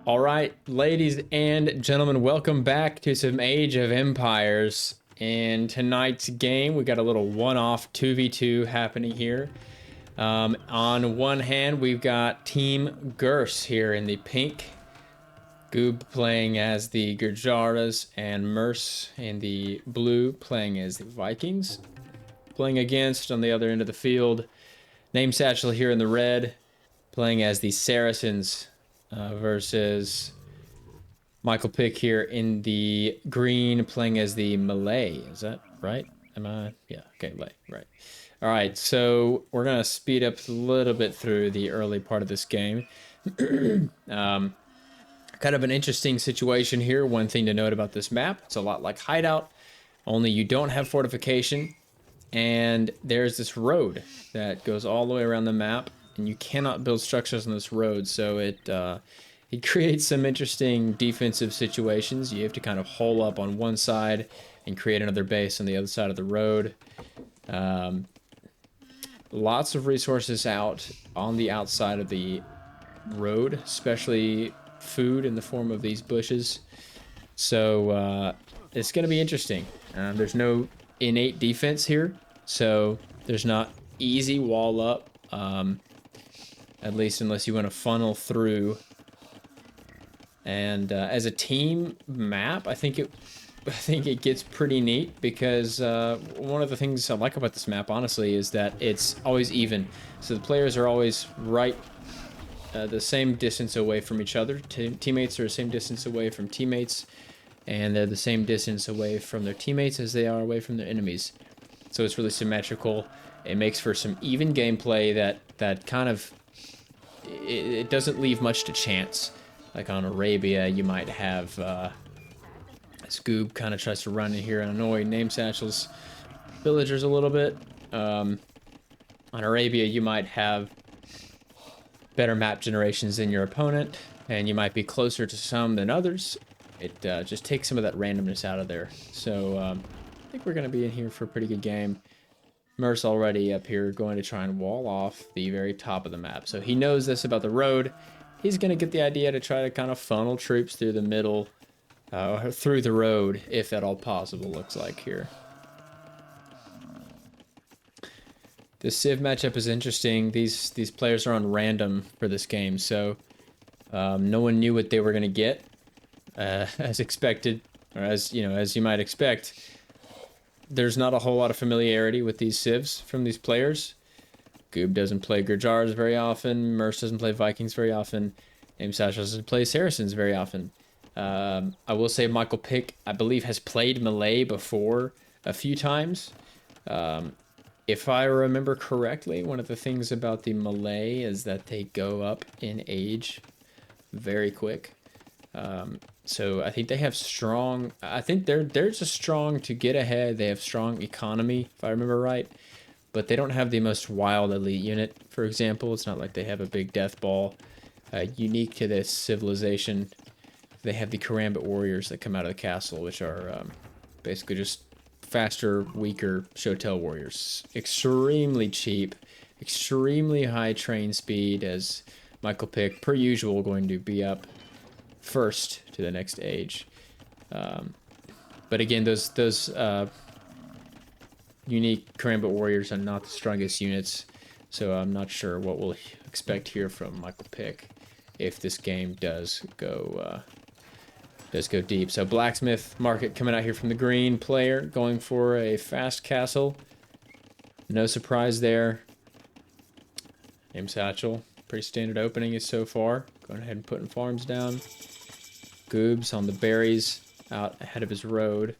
All right, ladies and gentlemen, welcome back to some Age of Empires. In tonight's game, we got a little one-off 2v2 happening here. On one hand, we've got Team Gers here in the pink. Goob playing as the Gurjaras, and Merce in the blue playing as the Vikings. Playing against, on the other end of the field, Name Satchel here in the red, playing as the Saracens versus Michael Pick here in the green, playing as the Malay. Is that right? Am I? Yeah. Okay. Right. All right. So we're gonna speed up a little bit through the early part of this game. Kind of an interesting situation here. One thing to note about this map: it's a lot like Hideout, only you don't have fortification, and there's this road that goes all the way around the map, and you cannot build structures on this road. So it creates some interesting defensive situations. You have to kind of hole up on one side and create another base on the other side of the road. Lots of resources out on the outside of the road, especially food in the form of these bushes. So it's going to be interesting. There's no innate defense here, so there's not easy wall up, at least unless you want to funnel through. And as a team map, I think it gets pretty neat because one of the things I like about this map, honestly, is that it's always even. So the players are always right the same distance away from each other. Teammates are the same distance away from teammates, and they're the same distance away from their teammates as they are away from their enemies. So it's really symmetrical. It makes for some even gameplay that kind of it doesn't leave much to chance. Like on Arabia, you might have Scoob kind of tries to run in here and annoy Name Satchel's villagers a little bit. On Arabia, you might have better map generations than your opponent, and you might be closer to some than others. It just takes some of that randomness out of there. So I think we're going to be in here for a pretty good game. Merce already up here going to try and wall off the very top of the map. So he knows this about the road. He's going to get the idea to try to kind of funnel troops through the middle, through the road, if at all possible, looks like here. This Civ matchup is interesting. These players are on random for this game, so no one knew what they were going to get, as expected, or as you might expect. There's not a whole lot of familiarity with these Civs from these players. Goob doesn't play Gurjars very often. Merce doesn't play Vikings very often. Name Satchel doesn't play Saracens very often. I will say Michael Pick, I believe, has played Malay before a few times. If I remember correctly, one of the things about the Malay is that they go up in age very quick. So I think they have strong... I think they're just strong to get ahead. They have strong economy, if I remember right. But they don't have the most wild elite unit, for example. It's not like they have a big death ball. Unique to this civilization, they have the Karambit warriors that come out of the castle, which are basically just faster, weaker Shotel warriors. Extremely cheap, extremely high train speed, as Michael Pick, per usual, going to be up first to the next age. But again, those unique Karambit warriors are not the strongest units, so I'm not sure what we'll expect here from Michael Pick if this game does go deep. So Blacksmith Market coming out here from the green player, going for a fast castle. No surprise there. Name Satchel, pretty standard opening is so far. Going ahead and putting farms down. Goobs on the berries out ahead of his road,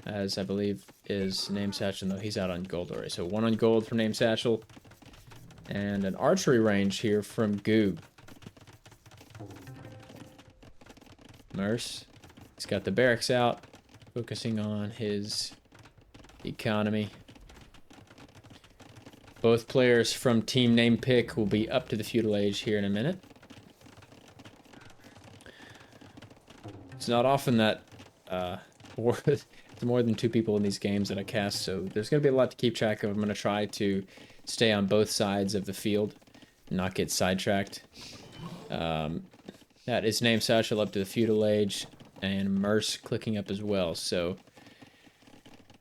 as I believe is Name Satchel, though he's out on gold already. So 1 on gold from Name Satchel. And an archery range here from Goob. Merce, he's got the barracks out, focusing on his economy. Both players from Team Name Pick will be up to the feudal age here in a minute. It's not often that more than 2 people in these games that I cast, so there's going to be a lot to keep track of. I'm going to try to stay on both sides of the field and not get sidetracked. That is Name Satchel up to the Feudal Age, and Merce clicking up as well. So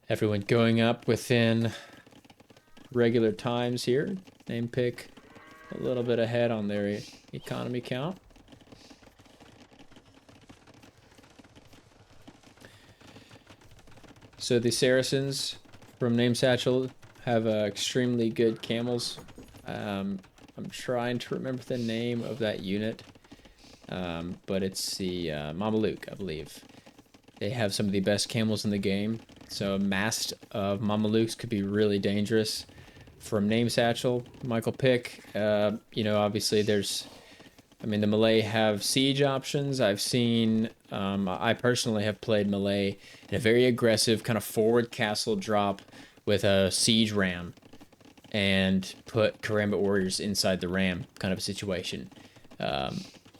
everyone going up within regular times here. Name Pick a little bit ahead on their economy count. So the Saracens from Name Satchel have extremely good camels. I'm trying to remember the name of that unit, but it's the Mameluke, I believe. They have some of the best camels in the game, so a mast of Mamelukes could be really dangerous. From Name Satchel, Michael Pick, you know, obviously there's, I mean, the Malay have siege options. I've seen, I personally have played Malay in a very aggressive kind of forward castle drop with a siege ram and put Karambit warriors inside the ram kind of a situation.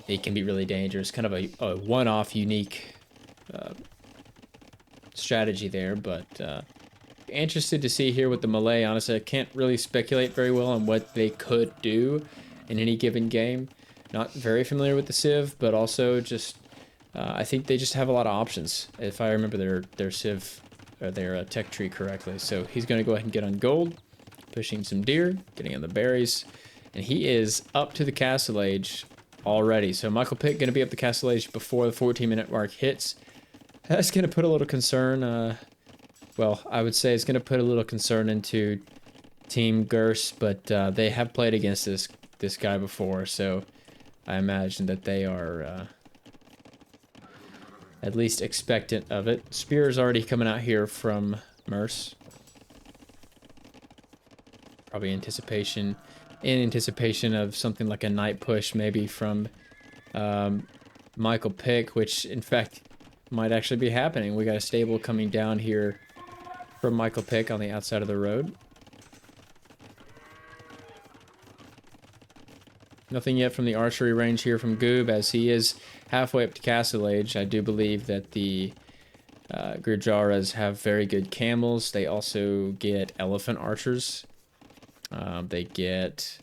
It can be really dangerous, kind of a one-off unique strategy there, but interested to see here with the Malay. Honestly, I can't really speculate very well on what they could do in any given game. Not very familiar with the Civ, but also just I think they just have a lot of options, if I remember their Civ or their tech tree correctly. So he's going to go ahead and get on gold, pushing some deer, getting on the berries, and he is up to the Castle Age already. So Michael Pitt going to be up the Castle Age before the 14-minute mark hits. That's going to put a little concern. Well, I would say it's going to put a little concern into Team Gers, but they have played against this guy before, so I imagine that they are at least expectant of it. Spear is already coming out here from Merce. Probably in anticipation of something like a night push, maybe from Michael Pick, which in fact might actually be happening. We got a stable coming down here from Michael Pick on the outside of the road. Nothing yet from the archery range here from Goob, as he is halfway up to Castle Age. I do believe that the Gurjaras have very good camels. They also get elephant archers. They get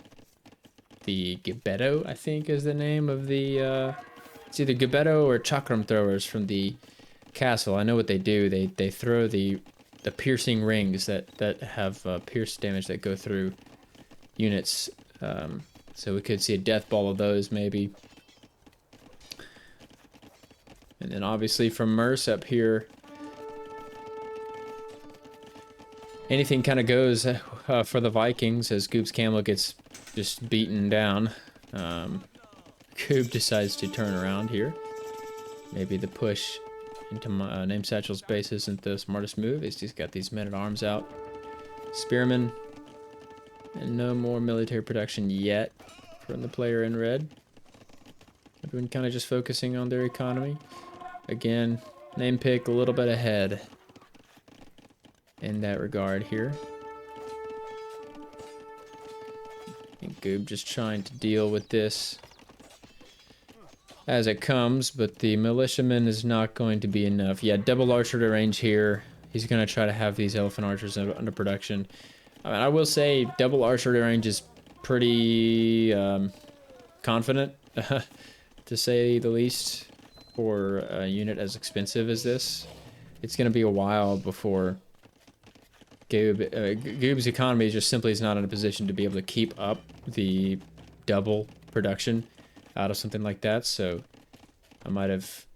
the Gebetto, I think is the name of the... it's either Gebetto or Chakram throwers from the castle. I know what they do. They throw the piercing rings that have pierce damage that go through units. So we could see a death ball of those, maybe. And then obviously from Merce up here, anything kind of goes for the Vikings as Goob's camel gets just beaten down. Goob decides to turn around here. Maybe the push into Name Satchel's base isn't the smartest move. He's got these men-at-arms out. Spearmen. And no more military production yet from the player in red. Everyone kind of just focusing on their economy. Again, Name Pick a little bit ahead in that regard here. I think Goob just trying to deal with this as it comes, but the militiaman is not going to be enough. Yeah, double archer to range here. He's going to try to have these elephant archers under production. I mean, I will say double archer range is pretty confident, to say the least, for a unit as expensive as this. It's going to be a while before Goob's economy just simply is not in a position to be able to keep up the double production out of something like that, so I might have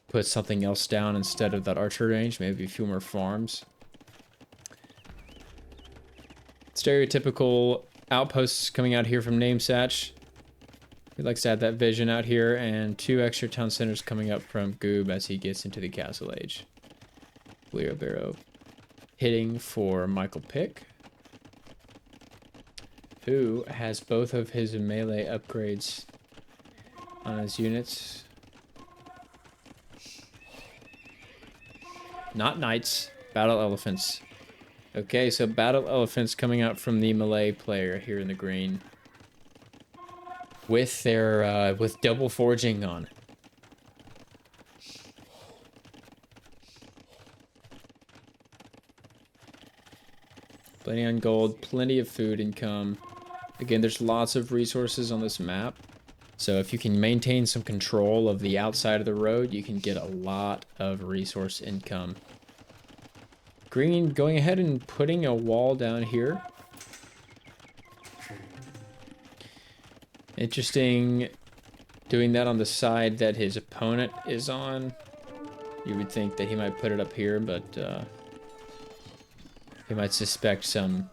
put something else down instead of that archer range, maybe a few more farms. Stereotypical outposts coming out here from Namesatch. He likes to add that vision out here, and 2 extra town centers coming up from Goob as he gets into the Castle Age. Wheelbarrow hitting for Michael Pick, who has both of his melee upgrades on his units. Not knights, battle elephants. Okay, so battle elephants coming out from the Malay player here in the green, with their with double forging on. Plenty on gold, plenty of food income. Again, there's lots of resources on this map, So if you can maintain some control of the outside of the road, you can get a lot of resource income. Green going ahead and putting a wall down here. Interesting doing that on the side that his opponent is on. You would think that he might put it up here, but he might suspect some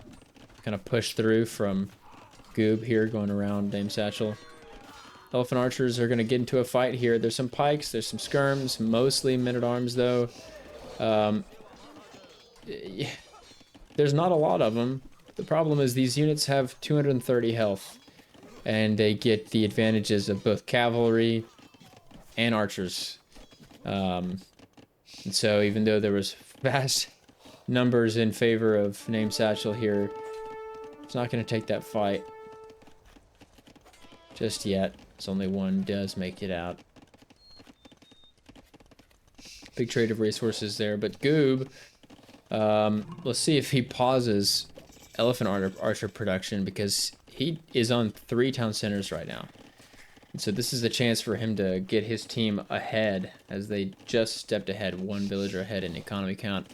kind of push through from Goob here going around Dame Satchel. Elephant archers are going to get into a fight here. There's some pikes, there's some skirms, mostly men-at-arms though. Yeah, there's not a lot of them. The problem is these units have 230 health, and they get the advantages of both cavalry and archers. And so even though there was vast numbers in favor of Name Satchel here, it's not going to take that fight just yet. It's only one does make it out. Big trade of resources there, but Goob, let's see if he pauses Elephant Archer production, because he is on 3 town centers right now. And so this is a chance for him to get his team ahead, as they just stepped ahead, 1 villager ahead in economy count.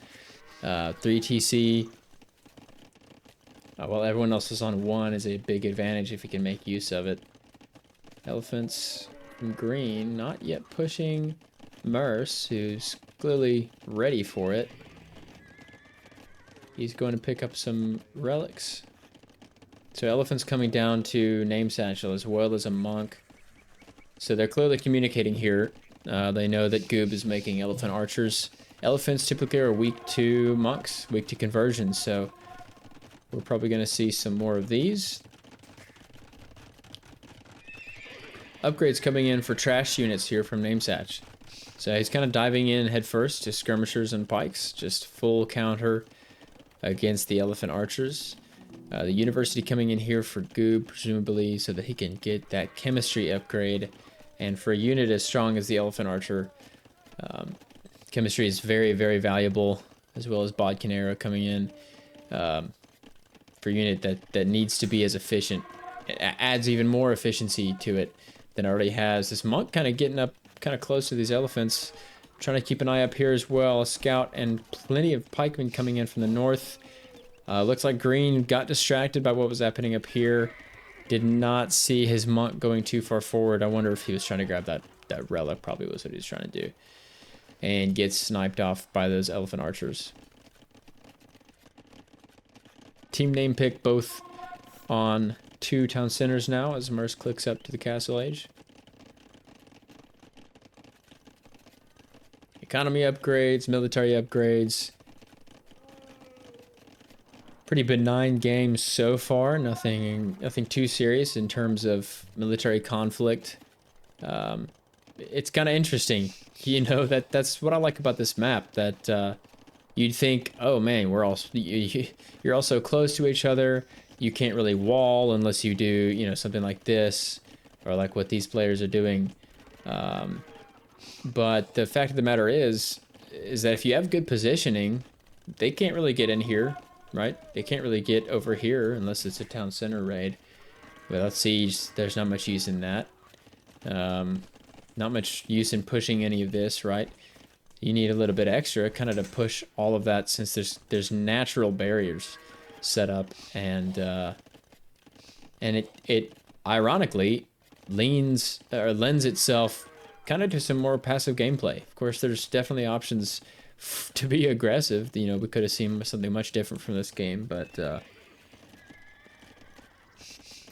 3 TC. While everyone else is on 1 is a big advantage if he can make use of it. Elephants from green, not yet pushing Merce, who's clearly ready for it. He's going to pick up some relics. So elephants coming down to Name Satchel as well as a monk. So they're clearly communicating here. They know that Goob is making elephant archers. Elephants typically are weak to monks, weak to conversions, so we're probably going to see some more of these. Upgrades coming in for trash units here from Namesatch. So he's kind of diving in head first to skirmishers and pikes, just full counter against the elephant archers. The university coming in here for Goob, presumably so that he can get that chemistry upgrade. And for a unit as strong as the elephant archer, chemistry is very, very valuable, as well as Bodkin arrow coming in. For a unit that needs to be as efficient, it adds even more efficiency to it than it already has. This monk kind of getting up kind of close to these elephants, trying to keep an eye up here as well. A scout and plenty of pikemen coming in from the north. Looks like green got distracted by what was happening up here. Did not see his monk going too far forward. I wonder if he was trying to grab that relic. Probably was what he was trying to do. And gets sniped off by those elephant archers. Team name pick both on 2 town centers now as Merce clicks up to the castle age. Economy upgrades, military upgrades. Pretty benign game so far. Nothing too serious in terms of military conflict. It's kind of interesting, you know. That's what I like about this map. That you'd think, oh man, you're all so close to each other. You can't really wall unless you do, you know, something like this, or like what these players are doing. But the fact of the matter is that if you have good positioning, they can't really get in here, right? They can't really get over here unless it's a town center raid. Without siege, there's not much use in that. Not much use in pushing any of this, right? You need a little bit extra kind of to push all of that, since there's natural barriers set up, and it ironically lends itself kind of to some more passive gameplay. Of course, there's definitely options to be aggressive. You know, we could have seen something much different from this game, but I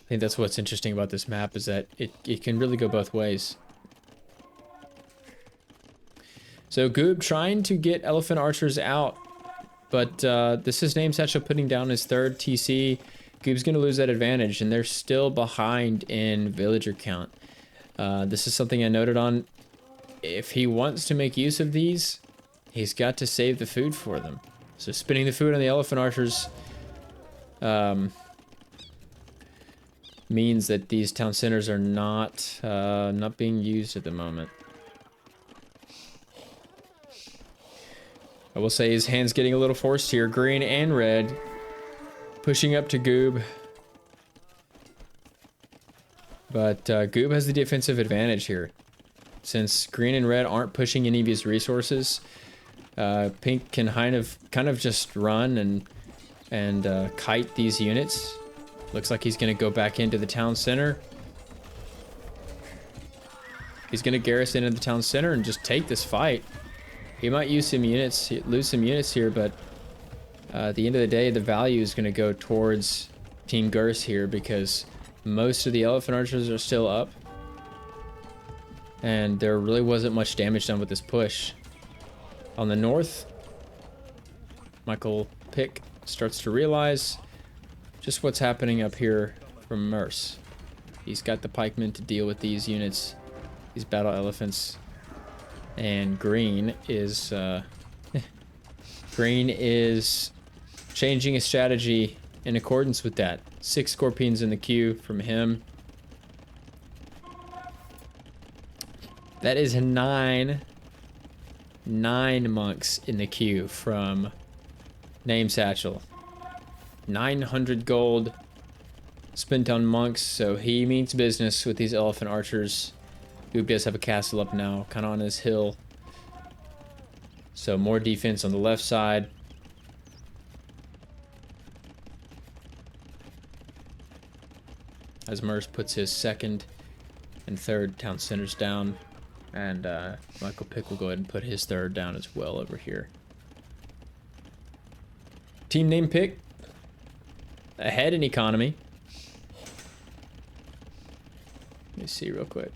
think that's what's interesting about this map, is that it can really go both ways. So Goob trying to get elephant archers out, but this is Name Satchel putting down his 3rd TC. Goob's going to lose that advantage, and they're still behind in villager count. This is something I noted on. If he wants to make use of these, he's got to save the food for them. So spinning the food on the elephant archers means that these town centers are not being used at the moment. I will say his hand's getting a little forced here. Green and red pushing up to Goob. But Goob has the defensive advantage here. Since green and red aren't pushing any of his resources, pink can kind of just run and kite these units. Looks like he's going to go back into the town center. He's going to garrison into the town center and just take this fight. He might use some units, lose some units here, but at the end of the day, the value is going to go towards Team Gers here because most of the elephant archers are still up. And there really wasn't much damage done with this push. On the north, Michael Pick starts to realize just what's happening up here from Merce. He's got the pikemen to deal with these units, these battle elephants. And green is changing his strategy in accordance with that. 6 scorpions in the queue from him. That is 9 monks in the queue from Name Satchel. 900 gold spent on monks, so he means business with these elephant archers. Goob does have a castle up now, kind of on his hill. So more defense on the left side. As Merce puts his second and third town centers down. And Michael Pick will go ahead and put his third down as well over here. Team Name Pick ahead in economy. Let me see real quick.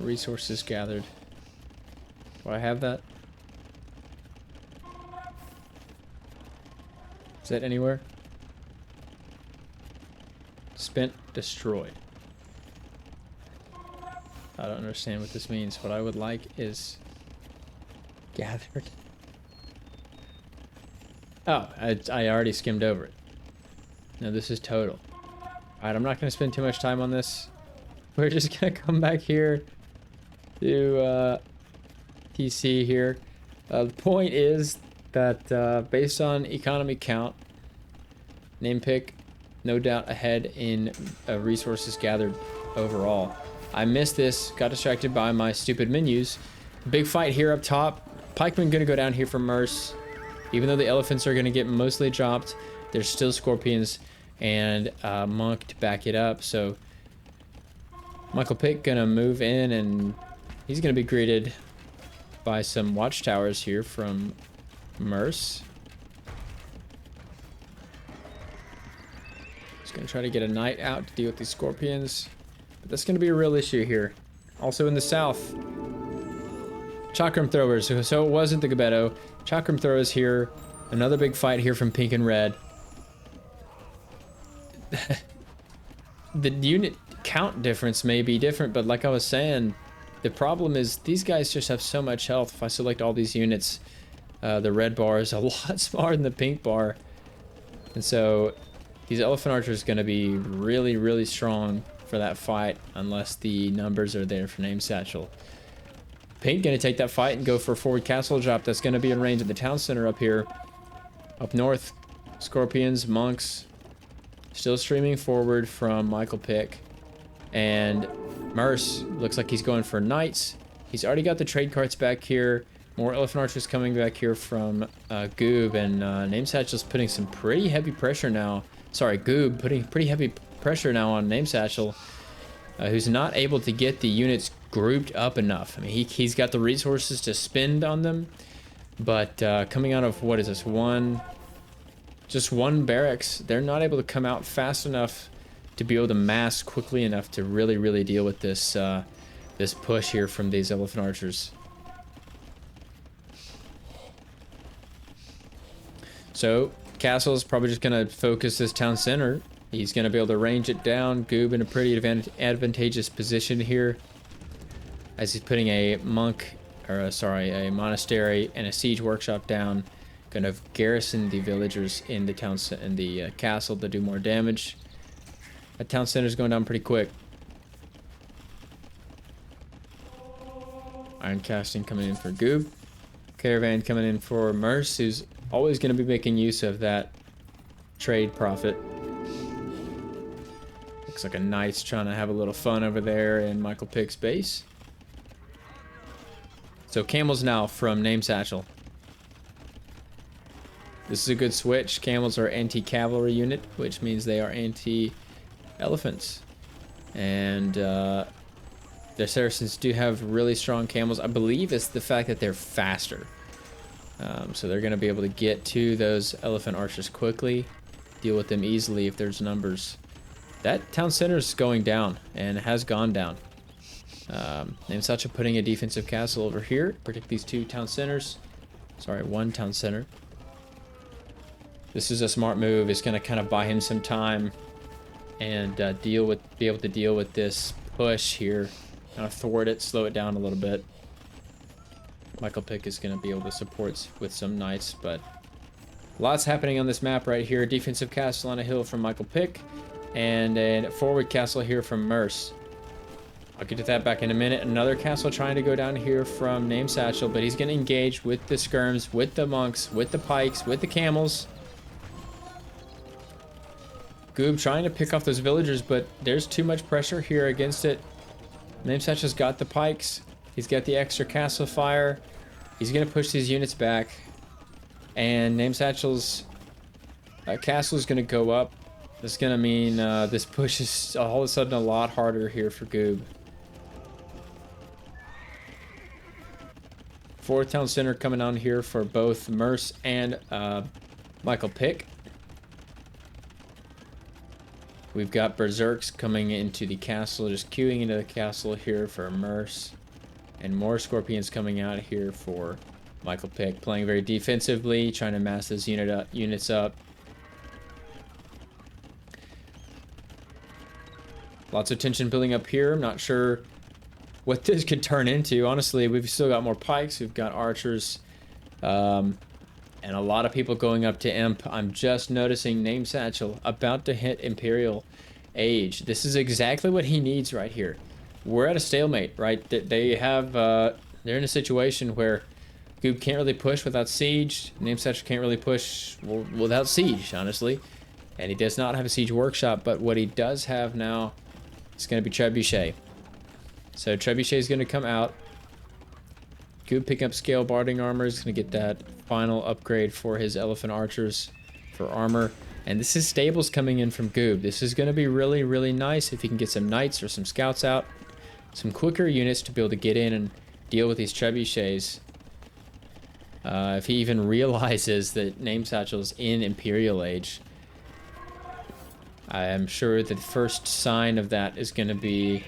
Resources gathered. Do I have that? Is that anywhere? Spent, destroyed. I don't understand what this means. What I would like is gathered. Oh, I already skimmed over it. No, this is total. Alright, I'm not going to spend too much time on this. We're just going to come back here to TC here. The point is that based on economy count, Name Pick, no doubt ahead in resources gathered overall. I missed this, got distracted by my stupid menus. Big fight here up top. Pikemen gonna go down here for Merce. Even though the elephants are gonna get mostly dropped, there's still scorpions and monk to back it up. So Michael Pick gonna move in and he's gonna be greeted by some watchtowers here from Merce. He's gonna try to get a knight out to deal with these scorpions. But that's going to be a real issue here. Also in the south, chakram throwers. So it wasn't the Gabetto. Chakram throwers here. Another big fight here from pink and red. The unit count difference may be different, but like I was saying, the problem is these guys just have so much health. If I select all these units, the red bar is a lot smaller than the pink bar. And so these elephant archers are going to be really, really strong for that fight unless the numbers are there for Name Satchel. Pink gonna take that fight and go for a forward castle drop that's gonna be in range of the town center up here. Up north, scorpions, monks, still streaming forward from Michael Pick. And Merce looks like he's going for knights. He's already got the trade carts back here. More elephant archers coming back here from Goob, and Name Satchel's putting some pretty heavy pressure now. Sorry, Goob putting pretty heavy pressure now on Name Satchel, who's not able to get the units grouped up enough. I mean, he's got the resources to spend on them, but coming out of, what is this, just one barracks, they're not able to come out fast enough to be able to mass quickly enough to really deal with this this push here from these elephant archers. So Castle's probably just gonna focus this town center. He's going to be able to range it down. Goob in a pretty advantageous position here as he's putting a monk, or a monastery and a siege workshop down. Going to garrison the villagers in the town in the castle to do more damage. That town center is going down pretty quick. Iron casting coming in for Goob. Caravan coming in for Merce, who's always going to be making use of that trade profit. Looks like a knight's trying to have a little fun over there in Michael Pick's base. So camels now from Name Satchel. This is a good switch. Camels are anti-cavalry unit, which means they are anti-elephants. And the Saracens do have really strong camels. I believe it's the fact that they're faster. So they're going to be able to get to those elephant archers quickly, deal with them easily if there's numbers. That town center is going down and has gone down. Name Satchel putting a defensive castle over here, protect these two town centers. Sorry, one town center. This is a smart move. It's going to kind of buy him some time and be able to deal with this push here. Kind of thwart it, slow it down a little bit. Michael Pick is going to be able to support with some knights, but lots happening on this map right here. Defensive castle on a hill from Michael Pick, and a forward castle here from Merce. I'll get to that back in a minute. Another castle trying to go down here from Name Satchel, but he's going to engage with the skirms, with the monks, with the pikes, with the camels. Goob trying to pick off those villagers, but there's too much pressure here against it. Name Satchel's got the pikes. He's got the extra castle fire. He's going to push these units back. And Name Satchel's castle is going to go up. This is going to mean this push is all of a sudden a lot harder here for Goob. Fourth town center coming on here for both Merce and Michael Pick. We've got Berserks coming into the castle, just queuing into the castle here for Merce. And more Scorpions coming out here for Michael Pick, playing very defensively, trying to mass those units up. Lots of tension building up here. I'm not sure what this could turn into. Honestly, we've still got more pikes. We've got archers. And a lot of people going up to Imp. I'm just noticing Name Satchel about to hit Imperial Age. This is exactly what he needs right here. We're at a stalemate, right? They have, they're in a situation where Goob can't really push without siege. Name Satchel can't really push without siege, honestly. And he does not have a siege workshop, but what he does have now is going to be Trebuchet. So Trebuchet is going to come out. Goob picking up scale barding armor. Is going to get that final upgrade for his elephant archers for armor. And this is stables coming in from Goob. This is going to be really, really nice if he can get some knights or some scouts out. Some quicker units to be able to get in and deal with these trebuchets. If he even realizes that Name Satchel's in Imperial Age, I am sure that the first sign of that is going to be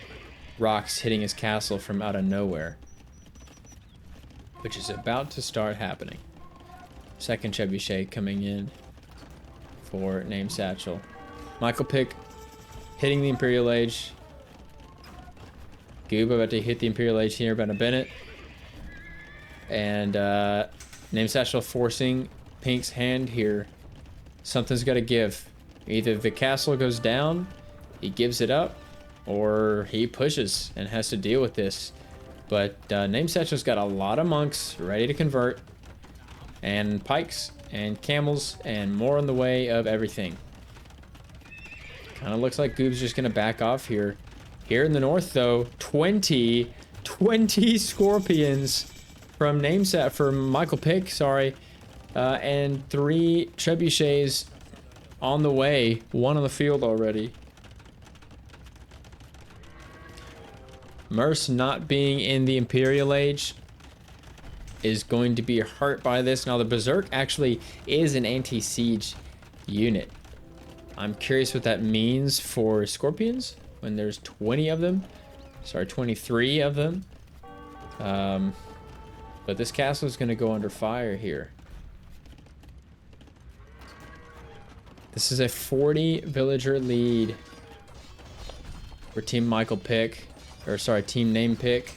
rocks hitting his castle from out of nowhere, which is about to start happening. Second trebuchet coming in for Name Satchel. Michael Pick hitting the Imperial Age. Goob about to hit the Imperial Age here, about a Bennett. And Name Satchel forcing Pink's hand here. Something's got to give. Either the castle goes down, he gives it up, or he pushes and has to deal with this. But Name Satchel's got a lot of monks ready to convert, and pikes, and camels, and more in the way of everything. Kind of looks like Goob's just going to back off here. Here in the north, though, 20 Scorpions from from Michael Pick, sorry, and 3 trebuchets on the way, 1 on the field already. Merce not being in the Imperial Age is going to be hurt by this. Now, the Berserk actually is an anti-siege unit. I'm curious what that means for Scorpions when there's 20 of them. Sorry, 23 of them. But this castle is going to go under fire here. This is a 40 villager lead for Team Michael Pick. Or sorry, Team Name Pick.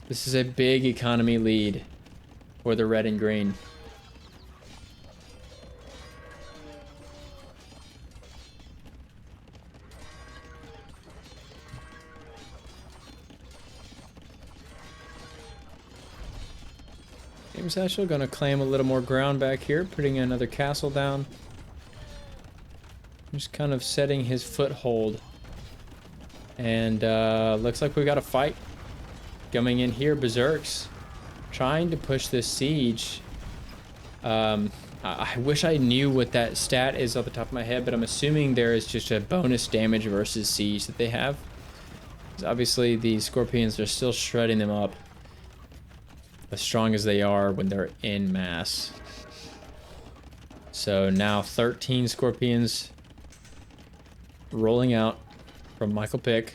This is a big economy lead for the red and green. Name Satchel gonna claim a little more ground back here, putting another castle down. Just kind of setting his foothold. And looks like we got a fight coming in here. Berserks trying to push this siege. I wish I knew what that stat is off the top of my head, but I'm assuming there is just a bonus damage versus siege that they have. Because obviously the scorpions are still shredding them up as strong as they are when they're in mass. So now 13 scorpions rolling out from Michael Pick.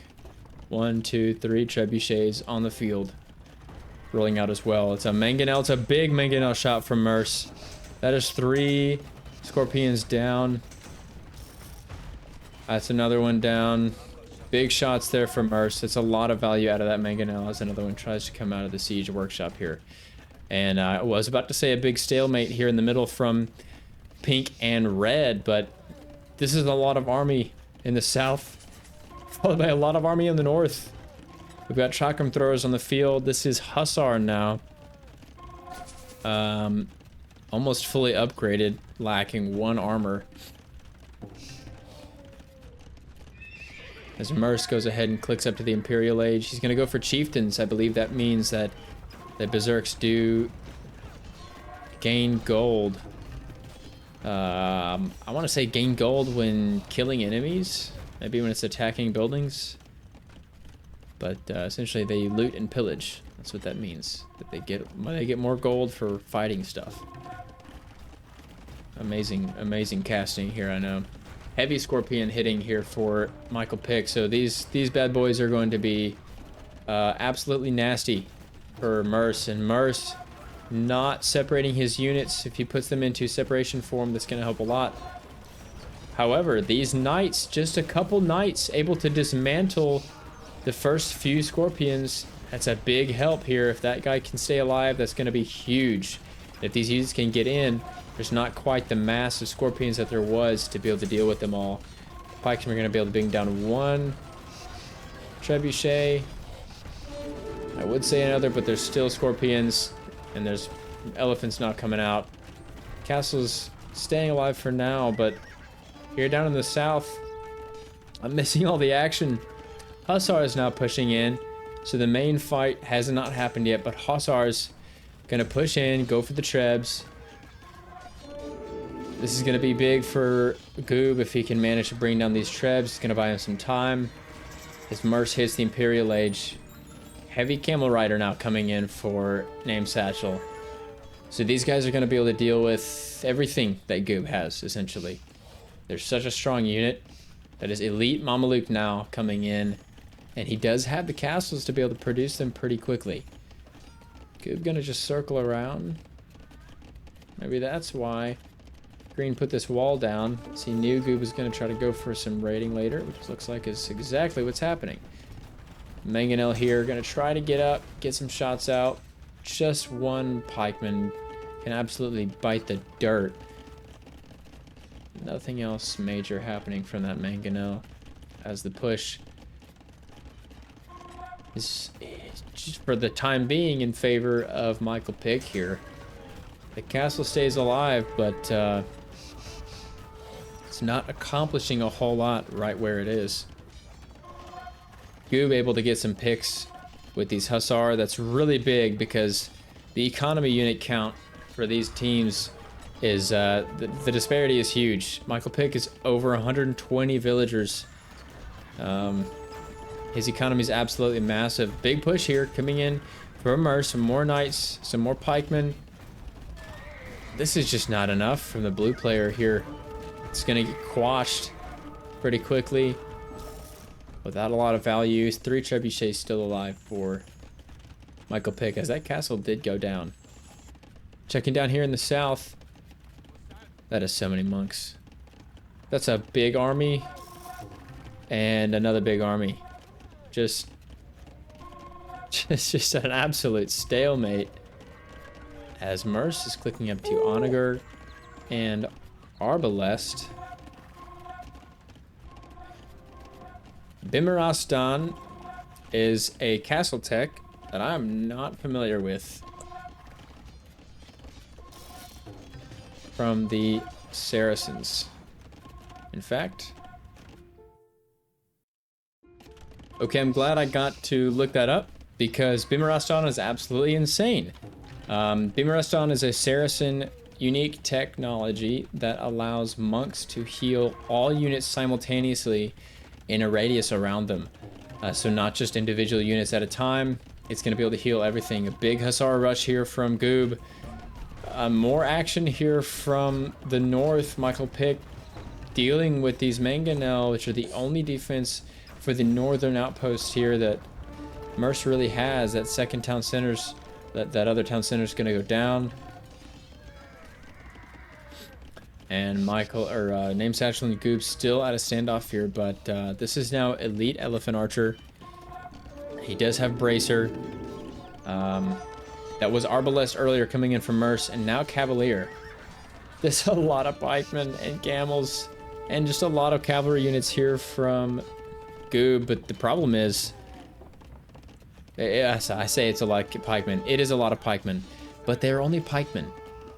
1, 2, 3 trebuchets on the field. Rolling out as well. It's a mangonel. It's a big mangonel shot from Merce. That is 3 scorpions down. That's another one down. Big shots there from Merce. It's a lot of value out of that mangonel as another one tries to come out of the siege workshop here. And I was about to say a big stalemate here in the middle from pink and red, but this is a lot of army in the south, followed by a lot of army in the north. We've got chakram throwers on the field. This is Hussar now. Almost fully upgraded, lacking 1 armor. As Merce goes ahead and clicks up to the Imperial Age, he's going to go for Chieftains. I believe that means that the Berserks do gain gold. I want to say gain gold when killing enemies. Maybe when it's attacking buildings. But essentially they loot and pillage. That's what that means. That they get more gold for fighting stuff. Amazing casting here, I know. Heavy scorpion hitting here for Michael Pick. So these bad boys are going to be absolutely nasty for Merce. And Merce not separating his units. If he puts them into separation form, that's going to help a lot. However, these knights, just a couple knights able to dismantle the first few scorpions. That's a big help here. If that guy can stay alive, that's going to be huge. If these units can get in, there's not quite the mass of scorpions that there was to be able to deal with them all. Pikemen are going to be able to bring down 1 trebuchet. I would say another, but there's still scorpions, and there's elephants not coming out. Castle's staying alive for now, but here down in the south, I'm missing all the action. Hussar is now pushing in, so the main fight has not happened yet, but Hussar's gonna push in, go for the trebs. This is gonna be big for Goob if he can manage to bring down these trebs. It's gonna buy him some time. As Merce hits the Imperial Age, heavy Camel Rider now coming in for Name Satchel. So these guys are gonna be able to deal with everything that Goob has, essentially. There's such a strong unit. That is elite Mameluke now coming in. And he does have the castles to be able to produce them pretty quickly. Goob gonna just circle around. Maybe that's why Green put this wall down. So he knew Goob was gonna try to go for some raiding later, which looks like is exactly what's happening. Mangonel here, gonna try to get up, get some shots out. Just 1 pikeman can absolutely bite the dirt. Nothing else major happening from that mangonel as the push is just for the time being in favor of Michael Pick here. The castle stays alive, but it's not accomplishing a whole lot right where it is. Goob able to get some picks with these Hussar. That's really big because the economy unit count for these teams is the disparity is huge. Michael Pick is over 120 villagers. His economy is absolutely massive. Big push here coming in for Merce. Some more knights, some more pikemen. This is just not enough from the blue player here. It's gonna get quashed pretty quickly without a lot of value. 3 trebuchets still alive for Michael Pick as that castle did go down. Checking down here in the south. That is so many monks. That's a big army. And another big army. Just an absolute stalemate. As Merce is clicking up to Onager and Arbalest. Bimarastan is a castle tech that I'm not familiar with from the Saracens. in fact. Okay, I'm glad I got to look that up because Bimaraston is absolutely insane. Bimaraston is a Saracen unique technology that allows monks to heal all units simultaneously in a radius around them. So not just individual units at a time. It's going to be able to heal everything. A big Hussar rush here from Goob. More action here from the north. Michael Pick dealing with these mangonel, which are the only defense for the northern outpost here that Merce really has. That second town center's, that other town center's gonna go down. And Michael, or Name Satchel and Goob still at a standoff here, but this is now Elite Elephant Archer. He does have Bracer. That was Arbalest earlier coming in from Merce, and now Cavalier. There's a lot of pikemen and camels, and just a lot of cavalry units here from Goob, but the problem is, yes, I say it's a lot of pikemen. It is a lot of pikemen, but they're only pikemen,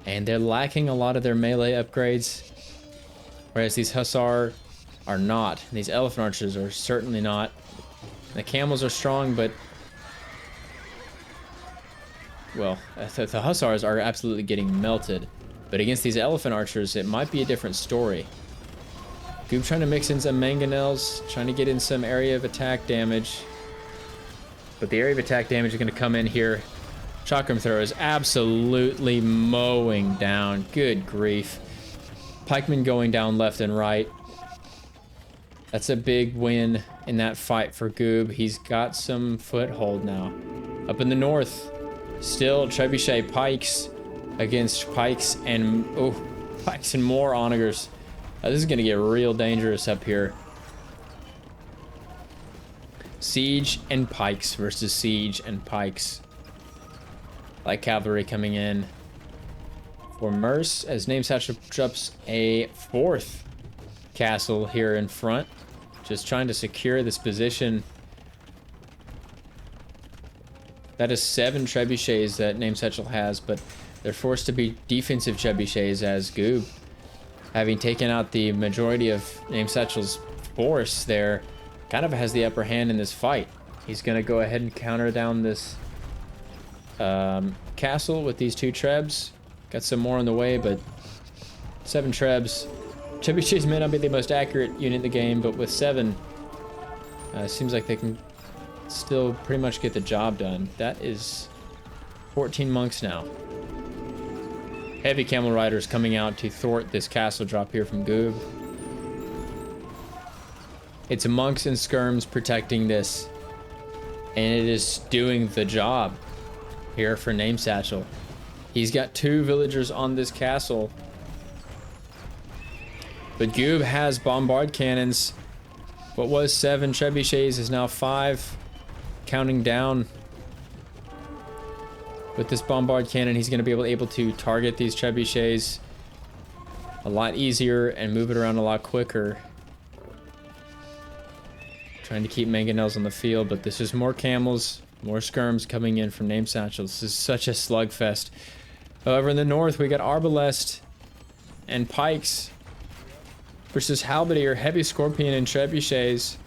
and they're lacking a lot of their melee upgrades, whereas these Hussar are not. These Elephant Archers are certainly not. The camels are strong, but well, the Hussars are absolutely getting melted. But against these Elephant Archers, it might be a different story. Goob trying to mix in some mangonels, trying to get in some area of attack damage. But the area of attack damage is going to come in here. Chakram Throw is absolutely mowing down. Good grief. Pikemen going down left and right. That's a big win in that fight for Goob. He's got some foothold now. Up in the north, still Trebuchet Pikes against Pikes and Pikes and more Onagers. This is gonna get real dangerous up here. Siege and Pikes versus Siege and Pikes. Light cavalry coming in for Merce as Name Satchel drops a fourth castle here in front. Just trying to secure this position. That is 7 trebuchets that Name Satchel has, but they're forced to be defensive trebuchets as Goob, having taken out the majority of Name Satchel's force there, kind of has the upper hand in this fight. He's going to go ahead and counter down this castle with these 2 trebs. Got some more on the way, but 7 trebs. Trebuchets may not be the most accurate unit in the game, but with 7, seems like they can still pretty much get the job done. That is 14 monks now. Heavy camel riders coming out to thwart this castle drop here from Goob. It's monks and skirms protecting this, and it is doing the job here for Name Satchel. He's got 2 villagers on this castle, but Goob has bombard cannons. What was 7 trebuchets is now 5, counting down. With this bombard cannon, he's going to be able to target these trebuchets a lot easier and move it around a lot quicker. Trying to keep mangonels on the field, but this is more camels, more skirms coming in from Name Satchel. This is such a slugfest. However, in the north, we got Arbalest and Pikes versus Halberdier, Heavy Scorpion, and Trebuchets.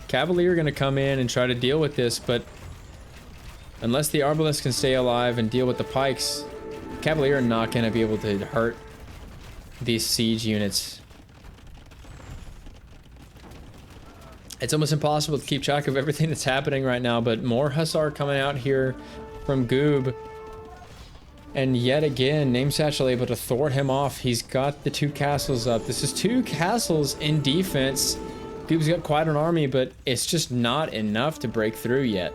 Cavalier going to come in and try to deal with this, but unless the Arbalest can stay alive and deal with the Pikes, Cavalier are not going to be able to hurt these siege units. It's almost impossible to keep track of everything that's happening right now, but more Hussar coming out here from Goob. And yet again, Name Satchel able to thwart him off. He's got the 2 castles up. This is 2 castles in defense. Goob's got quite an army, but it's just not enough to break through yet.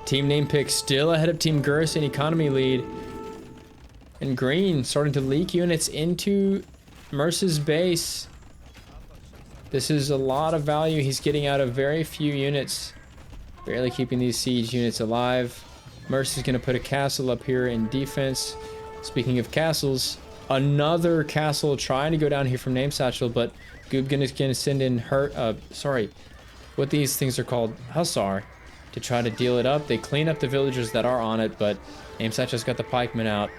Team Name Pick still ahead of Team Gurus in economy lead. And Green starting to leak units into Merce's base. This is a lot of value he's getting out of very few units. Barely keeping these siege units alive. Merce is going to put a castle up here in defense. Speaking of castles, another castle trying to go down here from Name Satchel, but Goob gonna send in what these things are called, Hussar, to try to deal it up. They clean up the villagers that are on it, but Aimsatch got the pikemen out.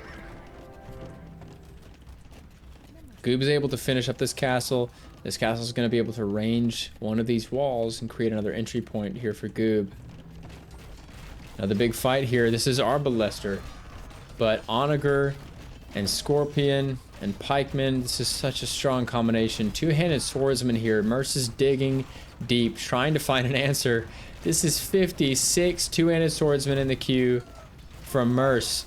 Goob is able to finish up this castle. This castle is going to be able to range one of these walls and create another entry point here for Goob. Now the big fight here, this is Arbalester, but Onager and Scorpion and Pikeman, this is such a strong combination. Two-handed swordsman here. Merce is digging deep, trying to find an answer. This is 56 two-handed swordsmen in the queue from Merce.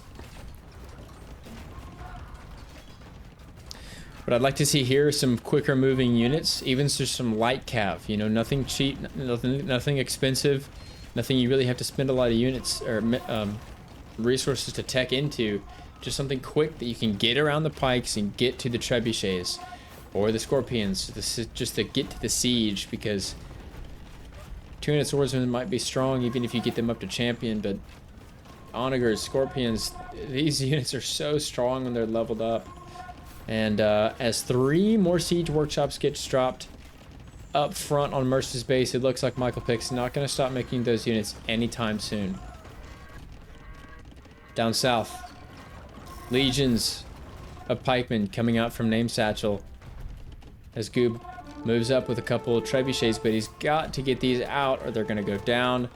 What I'd like to see here is some quicker moving units, even just some light cav. You know, nothing cheap, nothing expensive, nothing you really have to spend a lot of units or resources to tech into. Just something quick that you can get around the pikes and get to the trebuchets or the scorpions. This is just to get to the siege, because two-handed swordsmen might be strong even if you get them up to champion, but onagers, scorpions, these units are so strong when they're leveled up. And as 3 more siege workshops get dropped up front on Merce's base, it looks like Michael Pick's not going to stop making those units anytime soon. Down south, legions of pikemen coming out from Name Satchel as Goob moves up with a couple of trebuchets, but he's got to get these out or they're going to go down.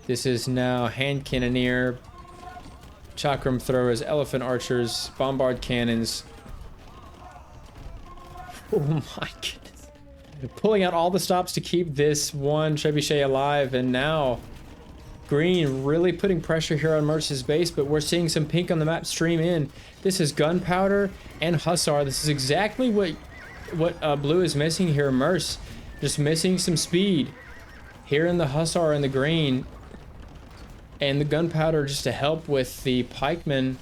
This is now hand cannoneer, chakram throwers, elephant archers, bombard cannons. Oh my goodness. Pulling out all the stops to keep this one trebuchet alive, and now green really putting pressure here on Merce's base, but we're seeing some pink on the map stream in. This is gunpowder and hussar. This is exactly what blue is missing here. Merce just missing some speed here in the hussar and the green, and the gunpowder just to help with the pikemen.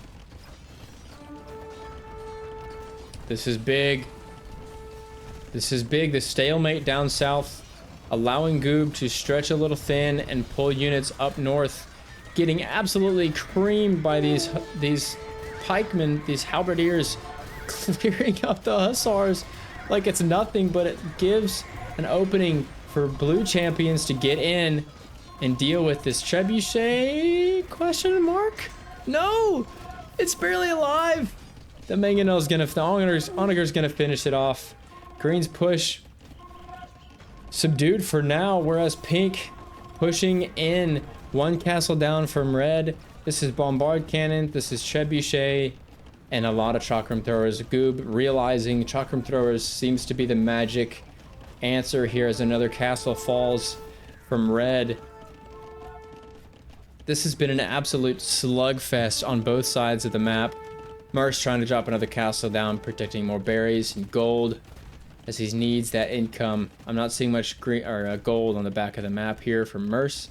This is big. This is big. The stalemate down south, allowing Goob to stretch a little thin and pull units up north, getting absolutely creamed by these pikemen, these halberdiers, clearing up the hussars like it's nothing, but it gives an opening for blue champions to get in and deal with this trebuchet? Question mark? No, it's barely alive. The Mangonel's gonna, the Onager's gonna finish it off. Green's push subdued for now, whereas pink pushing in one castle down from red. This is bombard cannon, this is trebuchet, and a lot of chakram throwers. Goob realizing chakram throwers seems to be the magic answer here as another castle falls from red. This has been an absolute slugfest on both sides of the map. Merce trying to drop another castle down, protecting more berries and gold as he needs that income. I'm not seeing much green or gold on the back of the map here from Merce.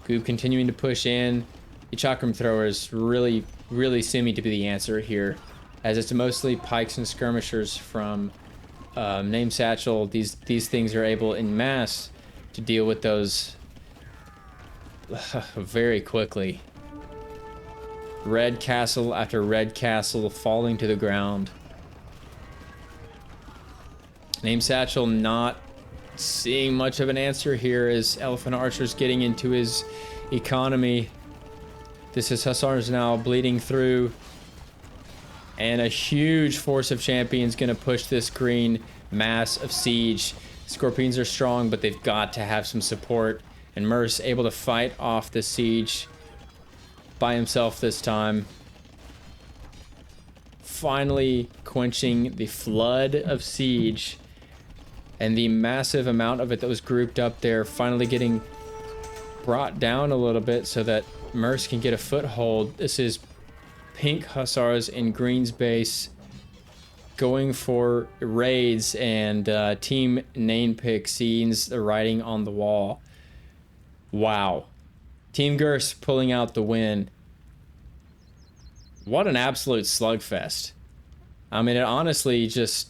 Goob continuing to push in. The chakram throwers really seeming to be the answer here, as it's mostly pikes and skirmishers from Name Satchel. These things are able in mass to deal with those very quickly. Red castle after red castle falling to the ground. Name Satchel not seeing much of an answer here as Elephant Archer's getting into his economy. This is Hussars now bleeding through, and a huge force of champions gonna push this green mass of siege. Scorpions are strong, but they've got to have some support, and Merce able to fight off the siege by himself this time, finally quenching the flood of siege, and the massive amount of it that was grouped up there finally getting brought down a little bit so that Merce can get a foothold. This is pink hussars in green's base going for raids, and team name pick scenes the writing on the wall. Wow. Team Gers pulling out the win. What an absolute slugfest. I mean, it honestly just,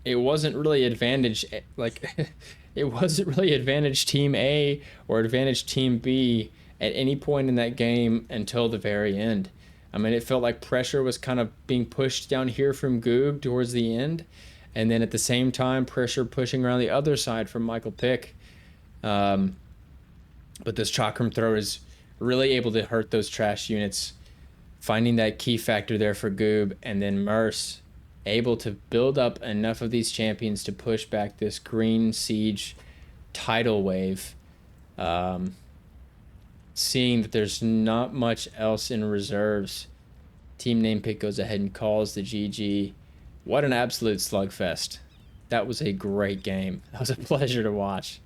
it wasn't really advantage, like, it wasn't really advantage Team A or advantage Team B at any point in that game until the very end. I mean, it felt like pressure was kind of being pushed down here from Goob towards the end, and then at the same time, pressure pushing around the other side from Michael Pick. But this Chakram thrower is really able to hurt those trash units, finding that key factor there for Goob, and then Merce able to build up enough of these champions to push back this green siege tidal wave. Seeing that there's not much else in reserves, Team Name Pick goes ahead and calls the GG. What an absolute slugfest. That was a great game. That was a pleasure to watch.